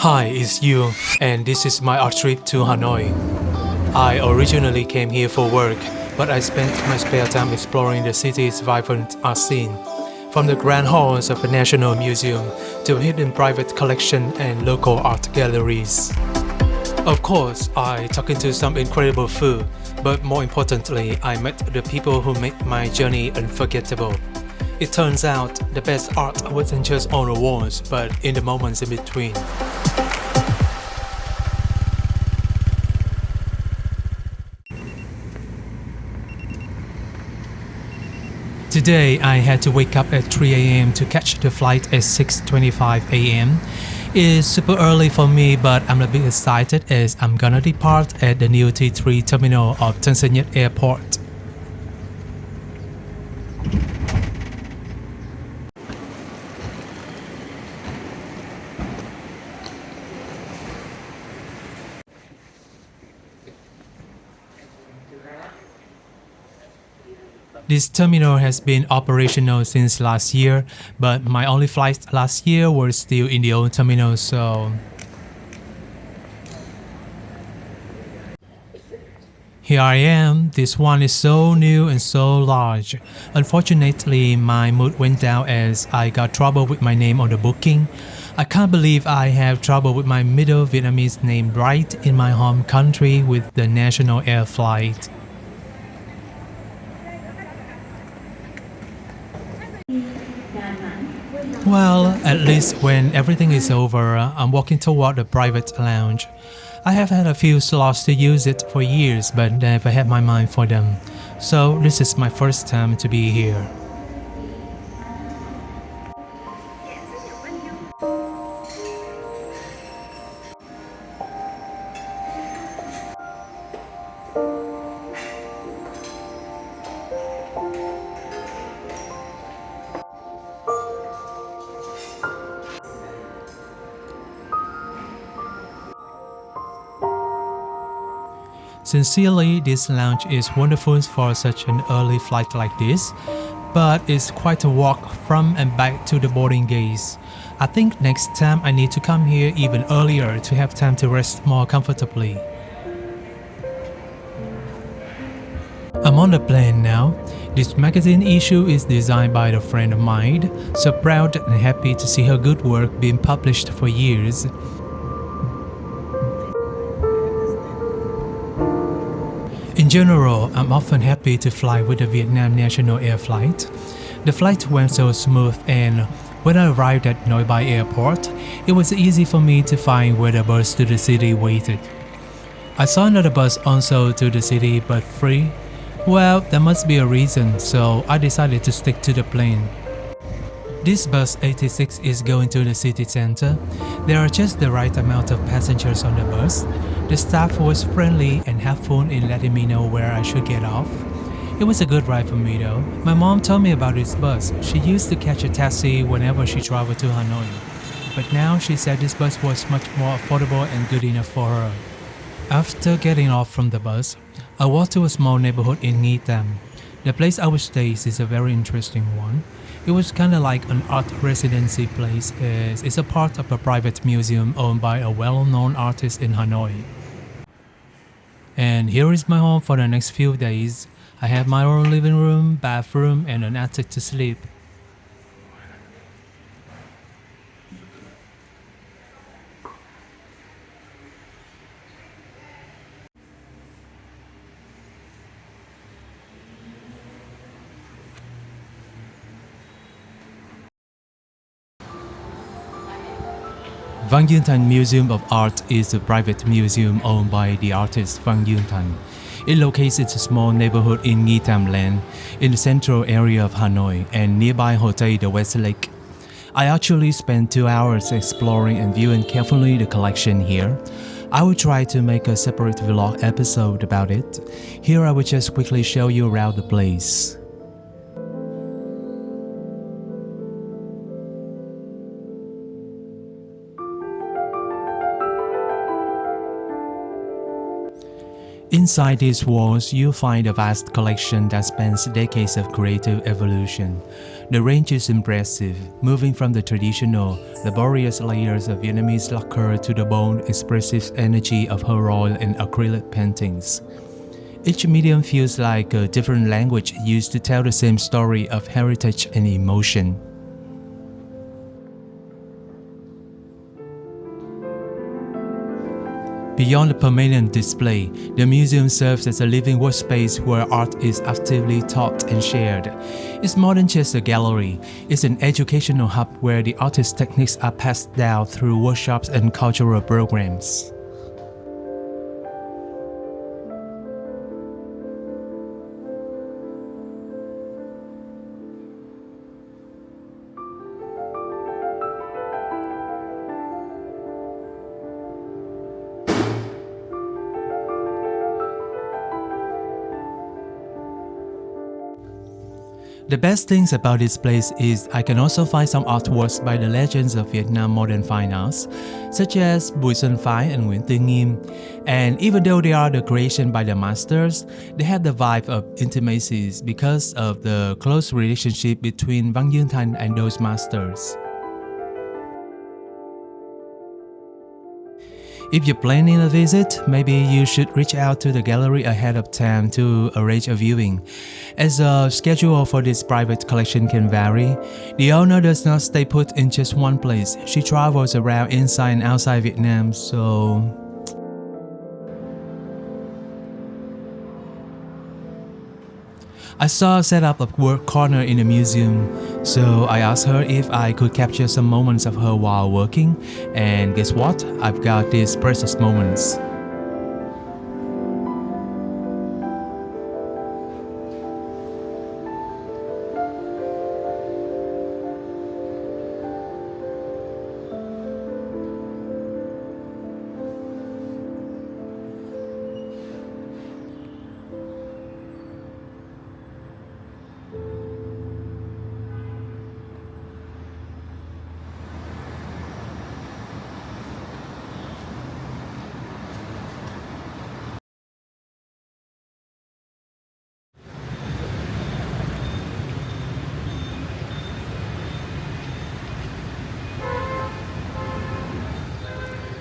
Hi, it's you, and this is my art trip to Hanoi. I originally came here for work, but I spent my spare time exploring the city's vibrant art scene. From the grand halls of the National Museum to hidden private collection and local art galleries. Of course, I took into some incredible food, but more importantly, I met the people who make my journey unforgettable. It turns out the best art wasn't just on the walls, but in the moments in between. Today, I had to wake up at 3 a.m. to catch the flight at 6:25 a.m. It's super early for me, but I'm a bit excited as I'm gonna depart at the new T3 terminal of Tanzania Airport. This terminal has been operational since last year, but my only flights last year were still in the old terminal, so here I am. This one is so new and so large. Unfortunately, my mood went down as I got trouble with my name on the booking. I can't believe I have trouble with my middle Vietnamese name right in my home country with the national air flight. Well, at least when everything is over, I'm walking toward the private lounge. I have had a few slots to use it for years, but never had my mind for them. So this is my first time to be here. Sincerely, this lounge is wonderful for such an early flight like this, but it's quite a walk from and back to the boarding gates. I think next time I need to come here even earlier to have time to rest more comfortably. I'm on the plane now. This magazine issue is designed by a friend of mine, so proud and happy to see her good work being published for years. In general, I'm often happy to fly with the Vietnam National Air Flight. The flight went so smooth, and when I arrived at Noi Bai Airport, it was easy for me to find where the bus to the city waited. I saw another bus also to the city but free. Well, there must be a reason, so I decided to stick to the plane. This bus 86 is going to the city center. There are just the right amount of passengers on the bus. The staff was friendly and helpful in letting me know where I should get off. It was a good ride for me though. My mom told me about this bus. She used to catch a taxi whenever she traveled to Hanoi. But now she said this bus was much more affordable and good enough for her. After getting off from the bus, I walked to a small neighborhood in Nghiem. The place I would stay is a very interesting one. It was kind of like an art residency place as it's a part of a private museum owned by a well-known artist in Hanoi. And here is my home for the next few days. I have my own living room, bathroom, and an attic to sleep. Nguyen Thanh Museum of Art is a private museum owned by the artist Nguyen Thanh. It locates in a small neighborhood in Nghiem Land, in the central area of Hanoi and nearby Hotel the West Lake. I actually spent 2 hours exploring and viewing carefully the collection here. I will try to make a separate vlog episode about it. Here I will just quickly show you around the place. Inside these walls, you'll find a vast collection that spans decades of creative evolution. The range is impressive, moving from the traditional, laborious layers of Vietnamese lacquer to the bold, expressive energy of her oil and acrylic paintings. Each medium feels like a different language used to tell the same story of heritage and emotion. Beyond the permanent display, the museum serves as a living workspace where art is actively taught and shared. It's more than just a gallery, it's an educational hub where the artist's techniques are passed down through workshops and cultural programs. The best things about this place is I can also find some artworks by the legends of Vietnam modern fine arts, such as Phai and Nghiem. And even though they are the creation by the masters, they have the vibe of intimacy because of the close relationship between Duong Thanh and those masters. If you're planning a visit, maybe you should reach out to the gallery ahead of time to arrange a viewing, as the schedule for this private collection can vary. The owner does not stay put in just one place. She travels around inside and outside Vietnam, so I saw a setup of work corner in the museum, so I asked her if I could capture some moments of her while working, and guess what? I've got these precious moments.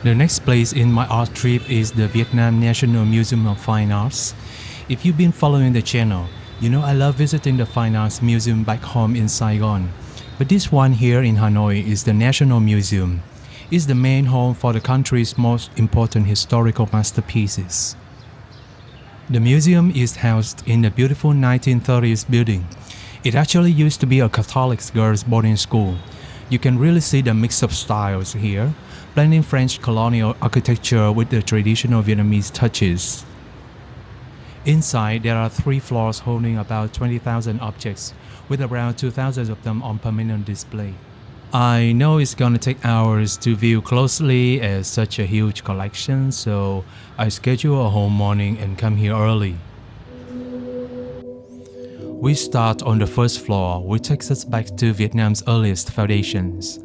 The next place in my art trip is the Vietnam National Museum of Fine Arts. If you've been following the channel, you know I love visiting the Fine Arts Museum back home in Saigon. But this one here in Hanoi is the National Museum. It's the main home for the country's most important historical masterpieces. The museum is housed in a beautiful 1930s building. It actually used to be a Catholic girls' boarding school. You can really see the mix of styles here, blending French colonial architecture with the traditional Vietnamese touches. Inside, there are 3 floors holding about 20,000 objects, with around 2,000 of them on permanent display. I know it's gonna take hours to view closely as such a huge collection, so I schedule a whole morning and come here early. We start on the first floor, which takes us back to Vietnam's earliest foundations.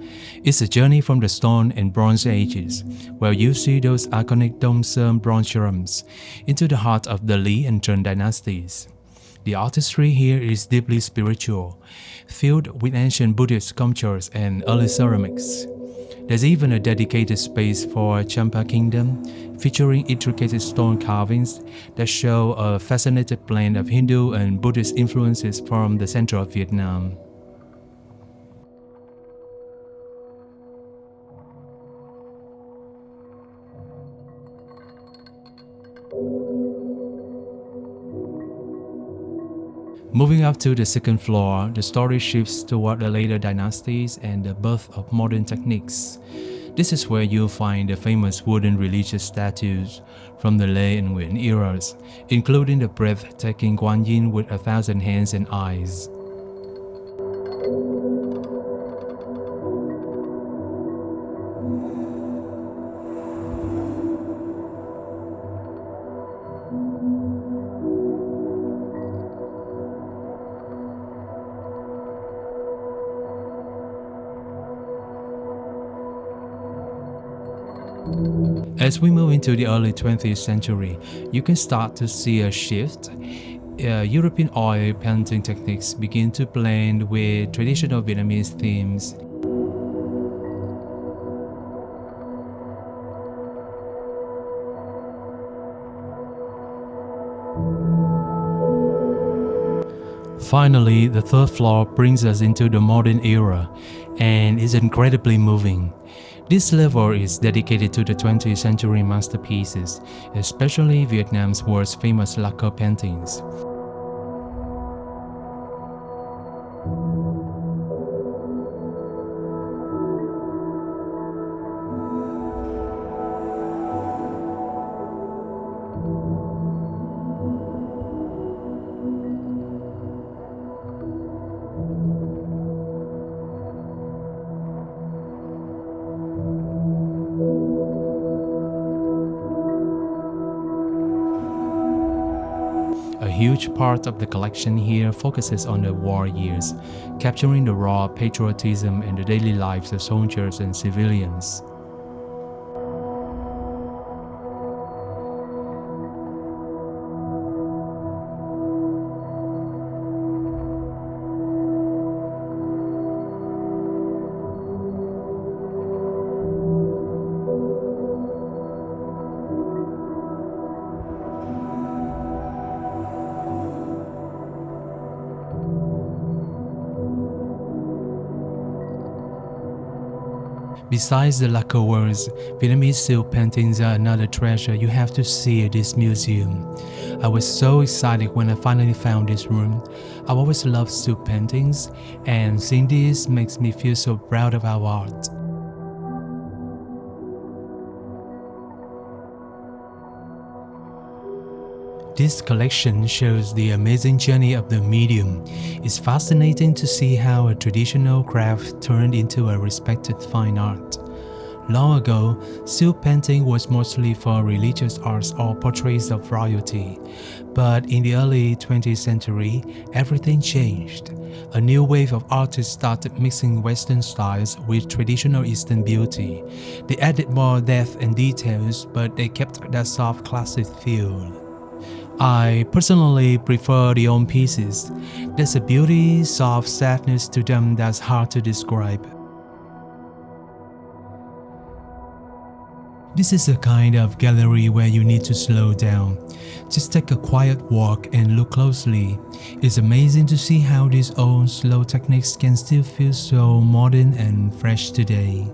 It's a journey from the Stone and Bronze Ages, where you see those iconic Đông Sơn bronze cerams, into the heart of the Lý and Trần dynasties. The artistry here is deeply spiritual, filled with ancient Buddhist sculptures and early ceramics. There's even a dedicated space for Cham Pa Kingdom, featuring intricate stone carvings that show a fascinating blend of Hindu and Buddhist influences from the center of Vietnam. Moving up to the second floor, the story shifts toward the later dynasties and the birth of modern techniques. This is where you'll find the famous wooden religious statues from the Lê and Nguyen eras, including the breathtaking Guanyin with 1,000 hands and eyes. As we move into the early 20th century, you can start to see a shift. European oil painting techniques begin to blend with traditional Vietnamese themes. Finally, the third floor brings us into the modern era and is incredibly moving. This level is dedicated to the 20th century masterpieces, especially Vietnam's world's famous lacquer paintings. A huge part of the collection here focuses on the war years, capturing the raw patriotism and the daily lives of soldiers and civilians. Besides the lacquer works, Vietnamese silk paintings are another treasure you have to see at this museum. I was so excited when I finally found this room. I've always loved silk paintings, and seeing this makes me feel so proud of our art. This collection shows the amazing journey of the medium. It's fascinating to see how a traditional craft turned into a respected fine art. Long ago, silk painting was mostly for religious arts or portraits of royalty. But in the early 20th century, everything changed. A new wave of artists started mixing Western styles with traditional Eastern beauty. They added more depth and details, but they kept that soft classic feel. I personally prefer the old pieces. There's a beauty, soft sadness to them that's hard to describe. This is a kind of gallery where you need to slow down. Just take a quiet walk and look closely. It's amazing to see how these old slow techniques can still feel so modern and fresh today.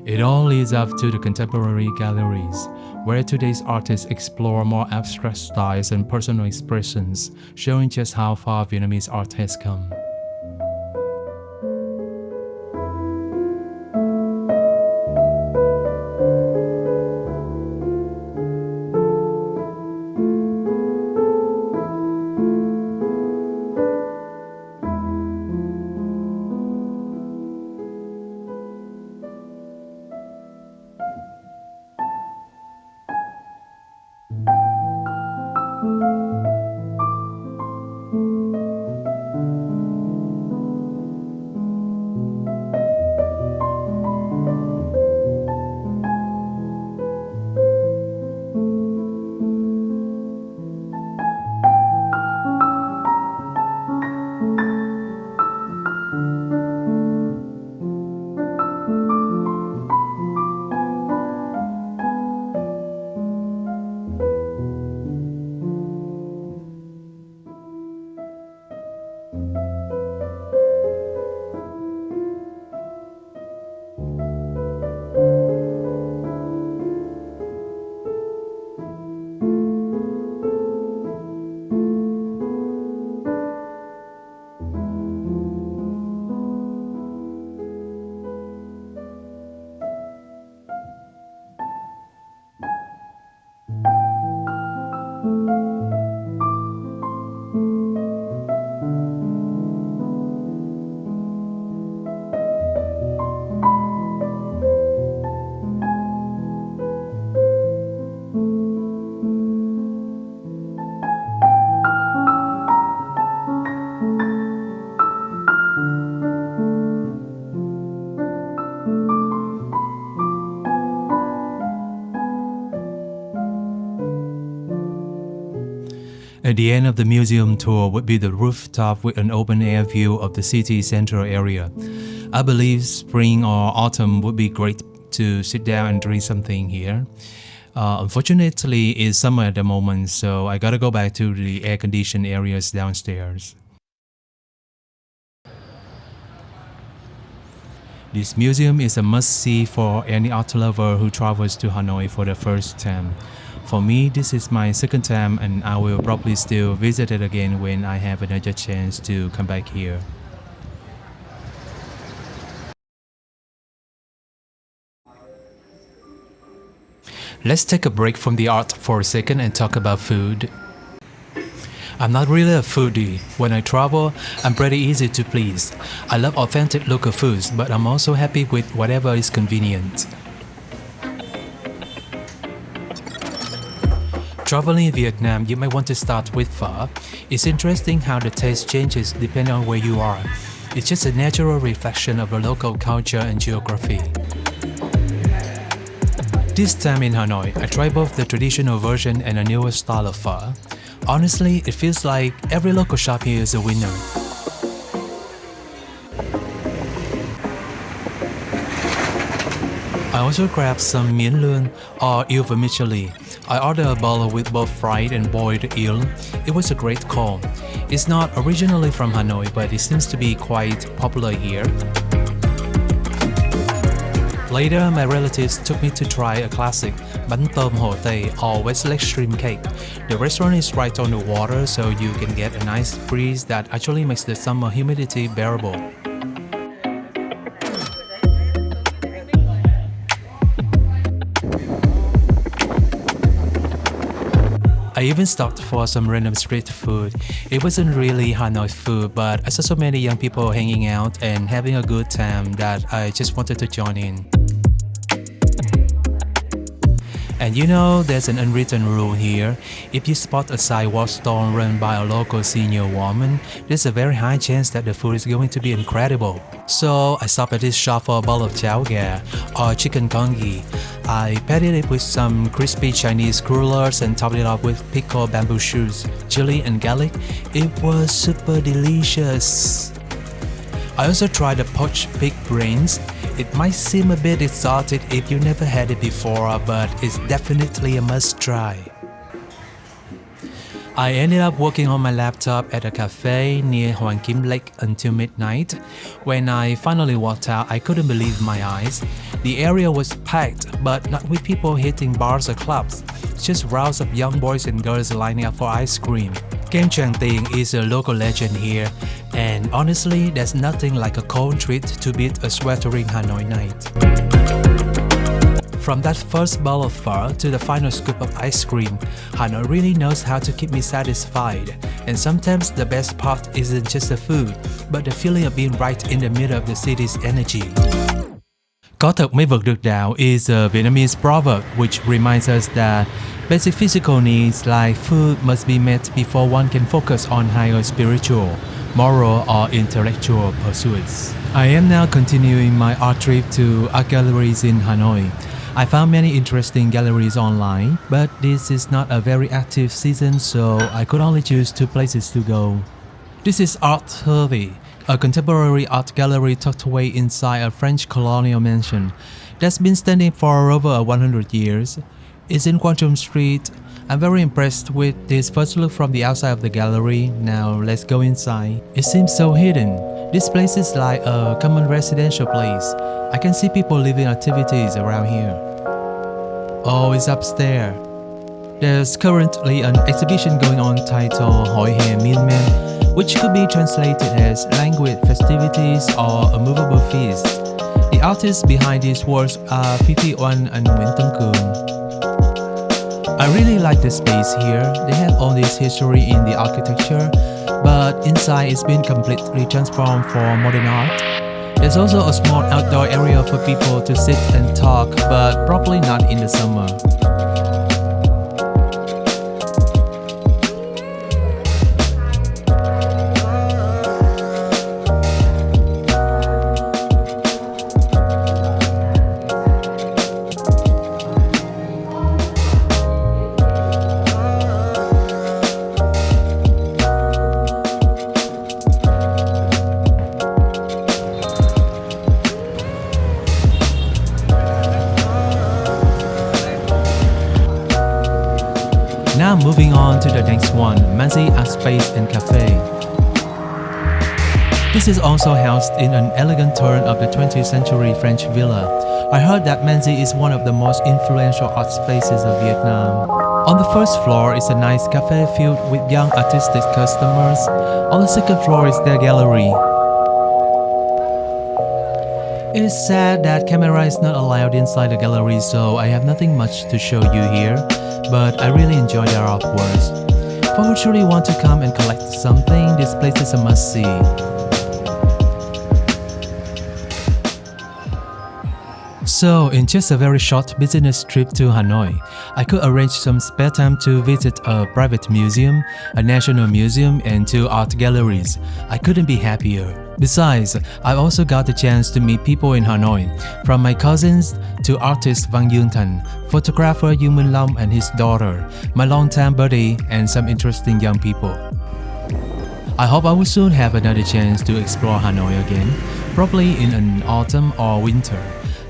It all leads up to the contemporary galleries, where today's artists explore more abstract styles and personal expressions, showing just how far Vietnamese art has come. At the end of the museum tour would be the rooftop with an open-air view of the city central area. I believe spring or autumn would be great to sit down and drink something here. Unfortunately, it's summer at the moment, so I gotta go back to the air-conditioned areas downstairs. This museum is a must-see for any art lover who travels to Hanoi for the first time. For me, this is my second time and I will probably still visit it again when I have another chance to come back here. Let's take a break from the art for a second and talk about food. I'm not really a foodie. When I travel, I'm pretty easy to please. I love authentic local foods, but I'm also happy with whatever is convenient. Traveling in Vietnam, you might want to start with pho. It's interesting how the taste changes depending on where you are. It's just a natural reflection of the local culture and geography. This time in Hanoi, I tried both the traditional version and a newer style of pho. Honestly, it feels like every local shop here is a winner. I also grabbed some miến lươn or eel vermicelli. I ordered a bowl with both fried and boiled eel. It was a great call. It's not originally from Hanoi, but it seems to be quite popular here. Later, my relatives took me to try a classic, bánh tôm hồ Tây or West Lake shrimp cake. The restaurant is right on the water, so you can get a nice breeze that actually makes the summer humidity bearable. I even stopped for some random street food. It wasn't really Hanoi food, but I saw so many young people hanging out and having a good time that I just wanted to join in. And you know, there's an unwritten rule here. If you spot a sidewalk stall run by a local senior woman, there's a very high chance that the food is going to be incredible. So I stopped at this shop for a bowl of chao gà or chicken congee. I patted it with some crispy Chinese crullers and topped it up with pickled bamboo shoots, chili and garlic. It was super delicious. I also tried the poached pig brains. It might seem a bit exotic if you never had it before, but it's definitely a must-try. I ended up working on my laptop at a cafe near Hoàng Kim Lake until midnight. When I finally walked out, I couldn't believe my eyes. The area was packed, but not with people hitting bars or clubs, just rows of young boys and girls lining up for ice cream. Kem Chang Ting is a local legend here, and honestly, there's nothing like a cold treat to beat a sweltering Hanoi night. From that first bowl of pho to the final scoop of ice cream, Hanoi really knows how to keep me satisfied. And sometimes the best part isn't just the food, but the feeling of being right in the middle of the city's energy. Có thật mới vượt được đạo is a Vietnamese proverb which reminds us that basic physical needs like food must be met before one can focus on higher spiritual, moral or intellectual pursuits. I am now continuing my art trip to art galleries in Hanoi. I found many interesting galleries online, but this is not a very active season, so I could only choose 2 places to go. This is Art Hervey, a contemporary art gallery tucked away inside a French colonial mansion that's been standing for over 100 years. It's in Quang Trung Street. I'm very impressed with this first look from the outside of the gallery. Now let's go inside. It seems so hidden. This place is like a common residential place. I can see people living activities around here. Oh, it's upstairs. There's currently an exhibition going on titled Hội hè Miên Man, which could be translated as Languid Festivities or a Movable Feast. The artists behind these works are Phi Oanh and Nguyễn Tân Cường. I really like the space here. They have all this history in the architecture, but inside it's been completely transformed for modern art. There's also a small outdoor area for people to sit and talk, but probably not in the summer. thanks Xuan, Manzi Art Space and Cafe. This is also housed in an elegant turn of the 20th century French villa. I heard that Manzi is one of the most influential art spaces of Vietnam. On the first floor is a nice cafe filled with young artistic customers. On the second floor is their gallery. It is sad that camera is not allowed inside the gallery, so I have nothing much to show you here, but I really enjoy their artworks. For who truly want to come and collect something, this place is a must-see. So, in just a very short business trip to Hanoi, I could arrange some spare time to visit a private museum, a national museum, and 2 art galleries. I couldn't be happier. Besides, I also got the chance to meet people in Hanoi, from my cousins to artist Duong Thanh, photographer Nguyen and his daughter, my longtime buddy, and some interesting young people. I hope I will soon have another chance to explore Hanoi again, probably in an autumn or winter.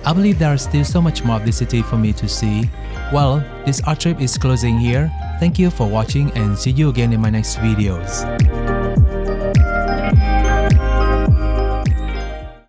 I believe there is still so much more of the city for me to see. Well, this art trip is closing here. Thank you for watching and see you again in my next videos.